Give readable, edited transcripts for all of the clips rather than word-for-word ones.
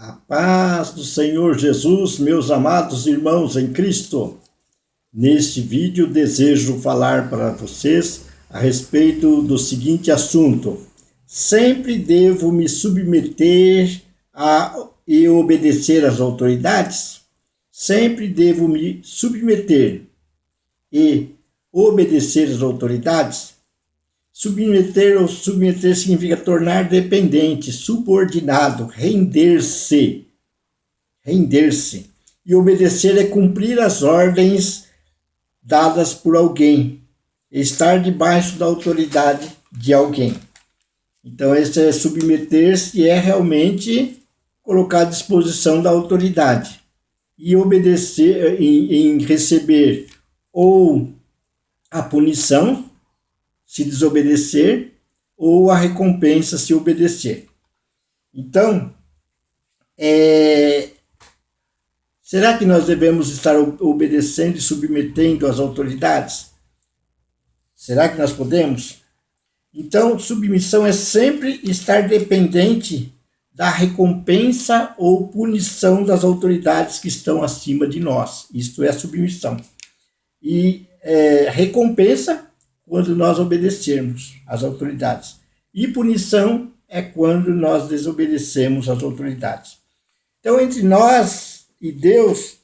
A paz do Senhor Jesus, meus amados irmãos em Cristo. Neste vídeo desejo falar para vocês a respeito do seguinte assunto. Sempre devo me submeter e obedecer às autoridades? Sempre devo me submeter e obedecer às autoridades? Submeter significa tornar dependente, subordinado, render-se. E obedecer é cumprir as ordens dadas por alguém, estar debaixo da autoridade de alguém. Então, esse é submeter-se e é realmente colocar à disposição da autoridade. E obedecer em receber ou a punição, se desobedecer, ou a recompensa, se obedecer. Então, será que nós devemos estar obedecendo e submetendo às autoridades? Será que nós podemos? Então, submissão é sempre estar dependente da recompensa ou punição das autoridades que estão acima de nós. Isto é a submissão. E recompensa quando nós obedecermos às autoridades. E punição é quando nós desobedecemos às autoridades. Então, entre nós e Deus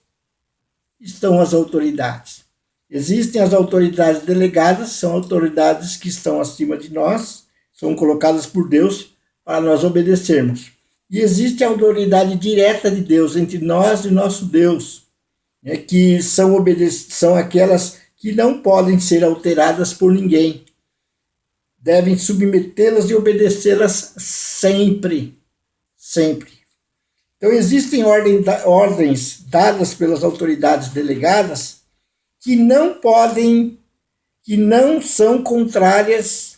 estão as autoridades. Existem as autoridades delegadas, são autoridades que estão acima de nós, são colocadas por Deus para nós obedecermos. E existe a autoridade direta de Deus entre nós e nosso Deus, que são aquelas que não podem ser alteradas por ninguém. Devem submetê-las e obedecê-las sempre. Sempre. Então, existem ordens dadas pelas autoridades delegadas que não são contrárias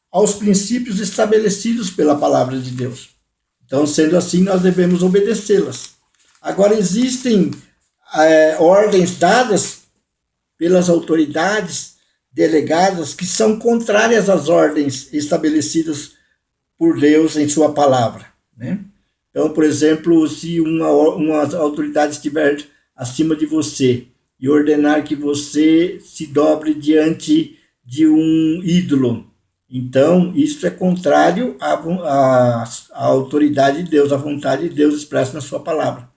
aos princípios estabelecidos pela palavra de Deus. Então, sendo assim, nós devemos obedecê-las. Agora, existem ordens dadas pelas autoridades delegadas que são contrárias às ordens estabelecidas por Deus em sua palavra, né? Então, por exemplo, se uma autoridade estiver acima de você e ordenar que você se dobre diante de um ídolo, então isso é contrário à autoridade de Deus, à vontade de Deus expressa na sua palavra.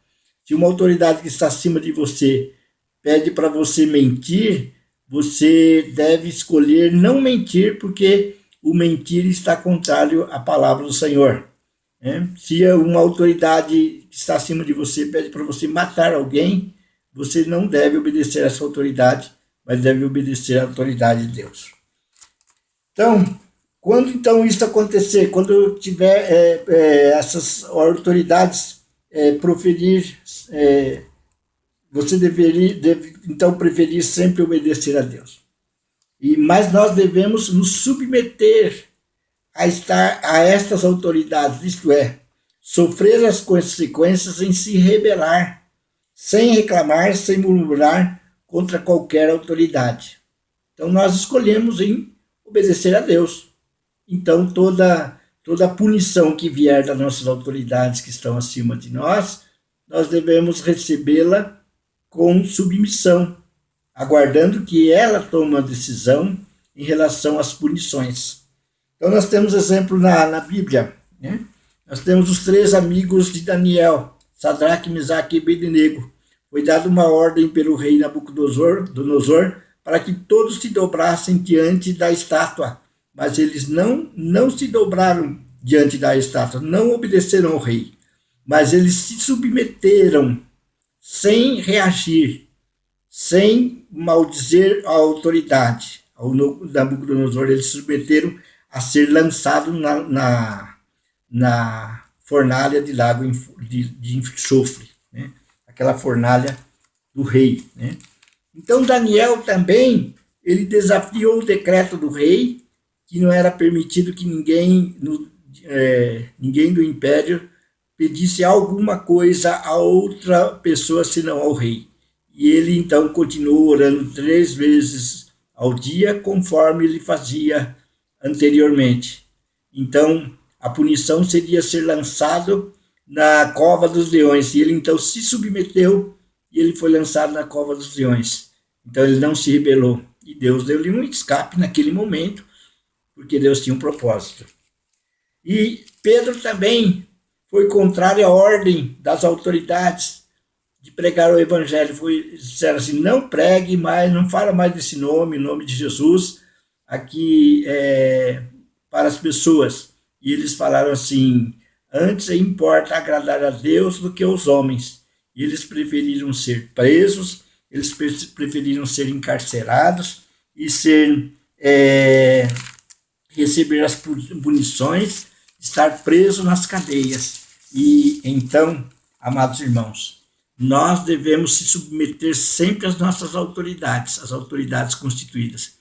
Se uma autoridade que está acima de você pede para você mentir, você deve escolher não mentir, porque o mentir está contrário à palavra do Senhor. Se uma autoridade que está acima de você pede para você matar alguém, você não deve obedecer a essa autoridade, mas deve obedecer à autoridade de Deus. Então, quando então isso acontecer, quando tiver essas autoridades proferir, você deve então preferir sempre obedecer a Deus. Mas nós devemos nos submeter a estas autoridades, isto é, sofrer as consequências em se rebelar, sem reclamar, sem murmurar contra qualquer autoridade. Então nós escolhemos em obedecer a Deus. Então toda punição que vier das nossas autoridades que estão acima de nós, nós devemos recebê-la com submissão, aguardando que ela tome a decisão em relação às punições. Então nós temos exemplo na Bíblia, né? Nós temos os 3 amigos de Daniel, Sadraque, Mesaque e Abednego. Foi dada uma ordem pelo rei Nabucodonosor para que todos se dobrassem diante da estátua, mas eles não se dobraram diante da estátua, não obedeceram ao rei, mas eles se submeteram sem reagir, sem maldizer a autoridade. Ao Nabucodonosor, eles se submeteram a ser lançado na fornalha de lago de enxofre, né? Aquela fornalha do rei, né? Então Daniel também, ele desafiou o decreto do rei, que não era permitido que ninguém do império pedisse alguma coisa a outra pessoa senão ao rei. E ele então continuou orando 3 vezes ao dia, conforme ele fazia anteriormente. Então, a punição seria ser lançado na cova dos leões. E ele então se submeteu e ele foi lançado na cova dos leões. Então ele não se rebelou. E Deus deu-lhe um escape naquele momento, porque Deus tinha um propósito. E Pedro também foi contrário à ordem das autoridades de pregar o evangelho. Disseram assim, não pregue mais, não fala mais desse nome, o nome de Jesus, aqui para as pessoas. E eles falaram assim, antes importa agradar a Deus do que aos homens. E eles preferiram ser presos, eles preferiram ser encarcerados e receber as punições, estar preso nas cadeias. E então, amados irmãos, nós devemos se submeter sempre às nossas autoridades, às autoridades constituídas.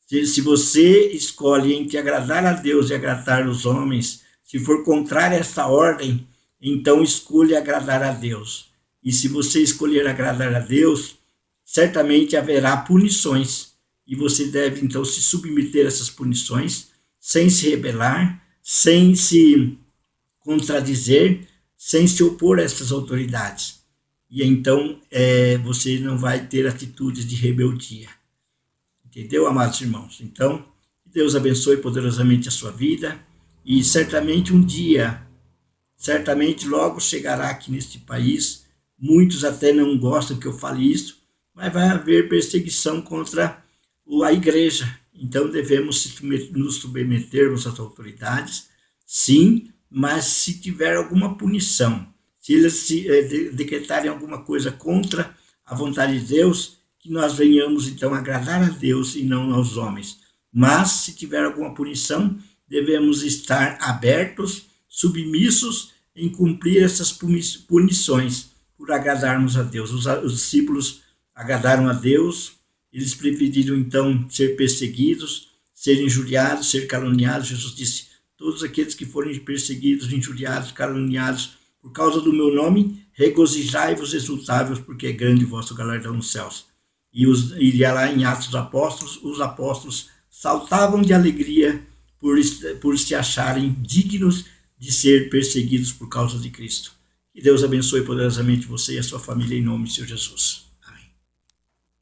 Se você escolhe entre agradar a Deus e agradar os homens, se for contrário a esta ordem, então escolha agradar a Deus. E se você escolher agradar a Deus, certamente haverá punições. E você deve então se submeter a essas punições, sem se rebelar, sem se contradizer, sem se opor a essas autoridades. E então você não vai ter atitudes de rebeldia. Entendeu, amados irmãos? Então, Deus abençoe poderosamente a sua vida e certamente um dia, certamente logo chegará aqui neste país, muitos até não gostam que eu fale isso, mas vai haver perseguição contra a igreja. Então devemos nos submetermos às autoridades, sim, mas se tiver alguma punição, se eles decretarem alguma coisa contra a vontade de Deus, que nós venhamos então agradar a Deus e não aos homens. Mas se tiver alguma punição, devemos estar abertos, submissos em cumprir essas punições por agradarmos a Deus. Os discípulos agradaram a Deus, eles preferiram então ser perseguidos, ser injuriados, ser caluniados. Jesus disse, todos aqueles que forem perseguidos, injuriados, caluniados por causa do meu nome, regozijai-vos, exultai-vos, porque é grande o vosso galardão nos céus. E lá em Atos dos Apóstolos, os apóstolos saltavam de alegria por se acharem dignos de ser perseguidos por causa de Cristo. Que Deus abençoe poderosamente você e a sua família em nome de Senhor Jesus.